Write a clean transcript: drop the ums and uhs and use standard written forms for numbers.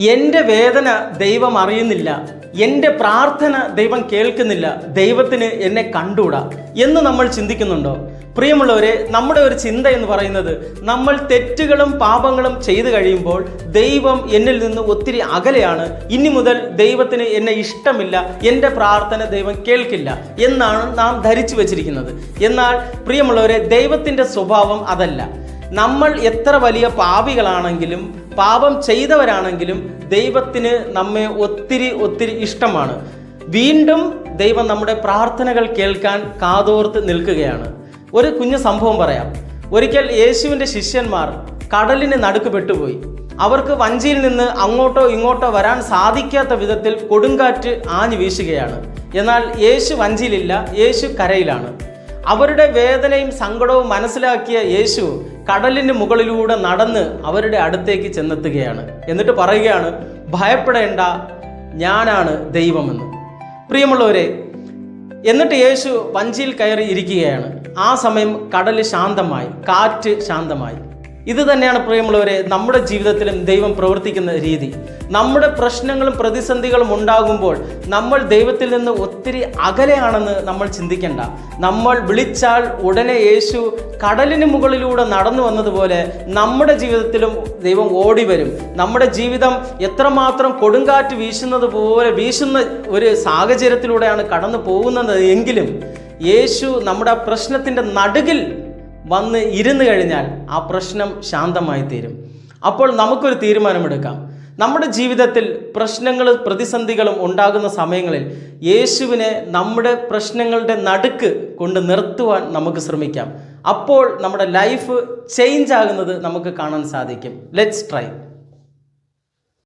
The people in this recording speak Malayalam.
എൻ്റെ വേദന ദൈവം അറിയുന്നില്ല, എൻ്റെ പ്രാർത്ഥന ദൈവം കേൾക്കുന്നില്ല, ദൈവത്തിന് എന്നെ കണ്ടുകൂടാ എന്ന് നമ്മൾ ചിന്തിക്കുന്നുണ്ടോ? പ്രിയമുള്ളവരെ, നമ്മുടെ ഒരു ചിന്ത എന്ന് പറയുന്നത് നമ്മൾ തെറ്റുകളും പാപങ്ങളും ചെയ്തു കഴിയുമ്പോൾ ദൈവം എന്നിൽ നിന്ന് ഒത്തിരി അകലെയാണ്, ഇനി മുതൽ ദൈവത്തിന് എന്നെ ഇഷ്ടമില്ല, എൻ്റെ പ്രാർത്ഥന ദൈവം കേൾക്കില്ല എന്നാണ് നാം ധരിച്ചു വച്ചിരിക്കുന്നത്. എന്നാൽ പ്രിയമുള്ളവരെ, ദൈവത്തിൻ്റെ സ്വഭാവം അതല്ല. നമ്മൾ എത്ര വലിയ പാപികളാണെങ്കിലും പാപം ചെയ്തവരാണെങ്കിലും ദൈവത്തിന് നമ്മെ ഒത്തിരി ഇഷ്ടമാണ്. വീണ്ടും ദൈവം നമ്മുടെ പ്രാർത്ഥനകൾ കേൾക്കാൻ കാതോർത്ത് നിൽക്കുകയാണ്. ഒരു കുഞ്ഞു സംഭവം പറയാം. ഒരിക്കൽ യേശുവിൻ്റെ ശിഷ്യന്മാർ കടലിന് നടുക്ക് പെട്ടുപോയി. അവർക്ക് വഞ്ചിയിൽ നിന്ന് അങ്ങോട്ടോ ഇങ്ങോട്ടോ വരാൻ സാധിക്കാത്ത വിധത്തിൽ കൊടുങ്കാറ്റ് ആഞ്ഞു വീശുകയാണ്. എന്നാൽ യേശു വഞ്ചിയിലില്ല, യേശു കരയിലാണ്. അവരുടെ വേദനയും സങ്കടവും മനസ്സിലാക്കിയ യേശു കടലിന് മുകളിലൂടെ നടന്ന് അവരുടെ അടുത്തേക്ക് ചെന്നെത്തുകയാണ്. എന്നിട്ട് പറയുകയാണ്, ഭയപ്പെടേണ്ട, ഞാനാണ് ദൈവമെന്ന്. പ്രിയമുള്ളവരെ, എന്നിട്ട് യേശു വഞ്ചിയിൽ കയറി ഇരിക്കുകയാണ്. ആ സമയം കടൽ ശാന്തമായി, കാറ്റ് ശാന്തമായി. ഇത് തന്നെയാണ് പ്രിയമുള്ളവരെ നമ്മുടെ ജീവിതത്തിലും ദൈവം പ്രവർത്തിക്കുന്ന രീതി. നമ്മുടെ പ്രശ്നങ്ങളും പ്രതിസന്ധികളും ഉണ്ടാകുമ്പോൾ നമ്മൾ ദൈവത്തിൽ നിന്ന് ഒത്തിരി അകലെയാണെന്ന് നമ്മൾ ചിന്തിക്കേണ്ട. നമ്മൾ വിളിച്ചാൽ ഉടനെ യേശു കടലിന് മുകളിലൂടെ നടന്നു വന്നതുപോലെ നമ്മുടെ ജീവിതത്തിലും ദൈവം ഓടി വരും. നമ്മുടെ ജീവിതം എത്രമാത്രം കൊടുങ്കാറ്റ് വീശുന്നത് പോലെ വീശുന്ന ഒരു സാഹചര്യത്തിലൂടെയാണ് കടന്നു പോകുന്നത് എങ്കിലും യേശു നമ്മുടെ പ്രശ്നത്തിൻ്റെ നടുകിൽ വന്ന് ഇരുന്ന് കഴിഞ്ഞാൽ ആ പ്രശ്നം ശാന്തമായി തീരും. അപ്പോൾ നമുക്കൊരു തീരുമാനമെടുക്കാം. നമ്മുടെ ജീവിതത്തിൽ പ്രശ്നങ്ങളും പ്രതിസന്ധികളും ഉണ്ടാകുന്ന സമയങ്ങളിൽ യേശുവിനെ നമ്മുടെ പ്രശ്നങ്ങളുടെ നടുക്ക് കൊണ്ട് നിർത്തുവാൻ നമുക്ക് ശ്രമിക്കാം. അപ്പോൾ നമ്മുടെ ലൈഫ് ചേഞ്ച് ആകുന്നത് നമുക്ക് കാണാൻ സാധിക്കും. Let's try.